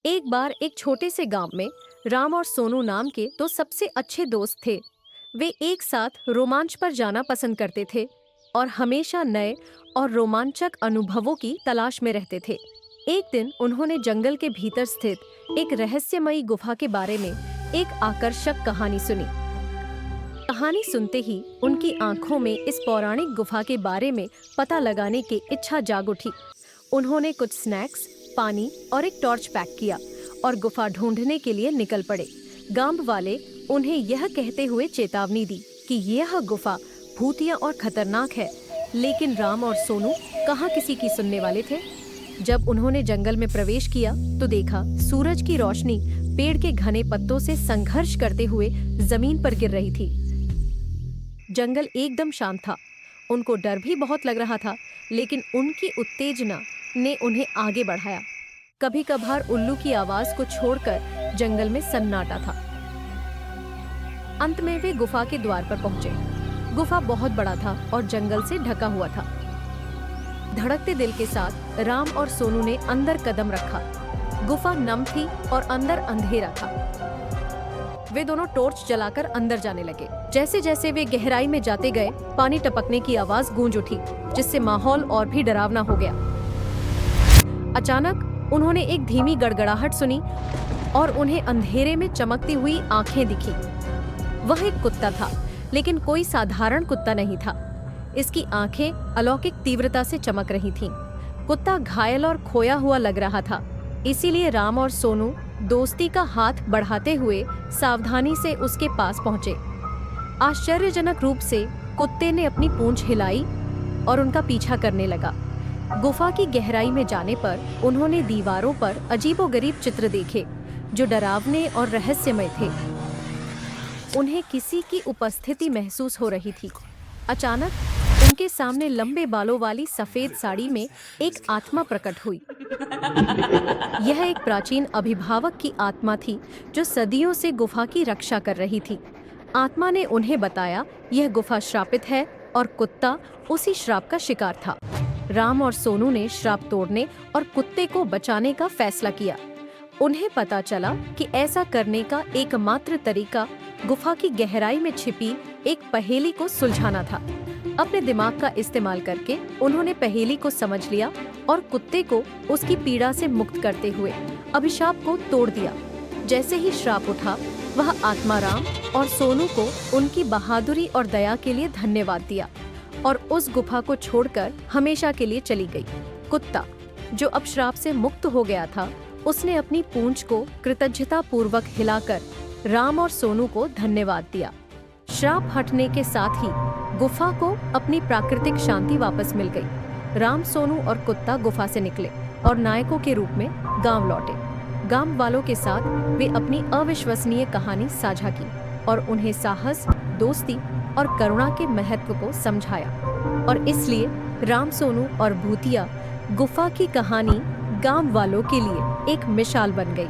एक बार एक छोटे से गांव में राम और सोनू नाम के दो सबसे अच्छे दोस्त थे। वे एक साथ रोमांच पर जाना पसंद करते थे और हमेशा नए और रोमांचक अनुभवों की तलाश में रहते थे। एक दिन उन्होंने जंगल के भीतर स्थित एक रहस्यमयी गुफा के बारे में एक आकर्षक कहानी सुनी। कहानी सुनते ही उनकी आंखों में इस पौराणिक गुफा के बारे में पता लगाने की इच्छा जाग उठी। उन्होंने कुछ स्नैक्स, पानी और एक टॉर्च पैक किया और गुफा ढूंढने के लिए निकल पड़े। गांव वाले उन्हें यह कहते हुए चेतावनी दी कि यह गुफा भूतिया और खतरनाक है, लेकिन राम और सोनू कहाँ किसी की सुनने वाले थे। जब उन्होंने जंगल में प्रवेश किया तो देखा सूरज की रोशनी पेड़ के घने पत्तों से संघर्ष करते हुए जमीन पर गिर रही थी। जंगल एकदम शांत था। उनको डर भी बहुत लग रहा था, लेकिन उनकी उत्तेजना ने उन्हें आगे बढ़ाया। कभी कभार उल्लू की आवाज को छोड़कर जंगल में सन्नाटा था। अंत में वे गुफा के द्वार पर पहुंचे। गुफा बहुत बड़ा था और जंगल से ढका हुआ था। धड़कते दिल के साथ राम और सोनू ने अंदर कदम रखा। गुफा नम थी और अंदर अंधेरा था। वे दोनों टॉर्च जलाकर अंदर जाने लगे। जैसे जैसे वे गहराई में जाते गए, पानी टपकने की आवाज गूंज उठी, जिससे माहौल और भी डरावना हो गया। अचानक उन्होंने एक धीमी गड़गड़ाहट सुनी और उन्हें अंधेरे में चमकती हुई आंखें दिखी। वह एक कुत्ता था, लेकिन कोई साधारण कुत्ता नहीं था। इसकी आंखें अलौकिक तीव्रता से चमक रही थीं। कुत्ता घायल और खोया हुआ लग रहा था, इसीलिए राम और सोनू दोस्ती का हाथ बढ़ाते हुए सावधानी से उसके पास पहुंचे। आश्चर्यजनक रूप से कुत्ते ने अपनी पूंछ हिलाई और उनका पीछा करने लगा। गुफा की गहराई में जाने पर उन्होंने दीवारों पर अजीबोगरीब चित्र देखे, जो डरावने और रहस्यमय थे। उन्हें किसी की उपस्थिति महसूस हो रही थी। अचानक उनके सामने लंबे बालों वाली सफेद साड़ी में एक आत्मा प्रकट हुई। यह एक प्राचीन अभिभावक की आत्मा थी, जो सदियों से गुफा की रक्षा कर रही थी। आत्मा ने उन्हें बताया यह गुफा श्रापित है और कुत्ता उसी श्राप का शिकार था। राम और सोनू ने श्राप तोड़ने और कुत्ते को बचाने का फैसला किया। उन्हें पता चला कि ऐसा करने का एकमात्र तरीका गुफा की गहराई में छिपी एक पहेली को सुलझाना था। अपने दिमाग का इस्तेमाल करके उन्होंने पहेली को समझ लिया और कुत्ते को उसकी पीड़ा से मुक्त करते हुए अभिशाप को तोड़ दिया। जैसे ही श्राप उठा, वह आत्मा राम और सोनू को उनकी बहादुरी और दया के लिए धन्यवाद दिया और उस गुफा को छोड़कर हमेशा के लिए चली गई। कुत्ता, जो अब श्राप से मुक्त हो गया था, उसने अपनी पूंछ को कृतज्ञता पूर्वक हिलाकर राम और सोनू को धन्यवाद दिया। श्राप हटने के साथ ही गुफा को अपनी प्राकृतिक शांति वापस मिल गई। राम, सोनू और कुत्ता गुफा से निकले और नायकों के रूप में गांव लौटे। गांव वालों के साथ वे अपनी अविश्वसनीय कहानी साझा की और उन्हें साहस, दोस्ती और करुणा के महत्व को समझाया। और इसलिए राम, सोनू और भूतिया गुफा की कहानी गांव वालों के लिए एक मिसाल बन गई।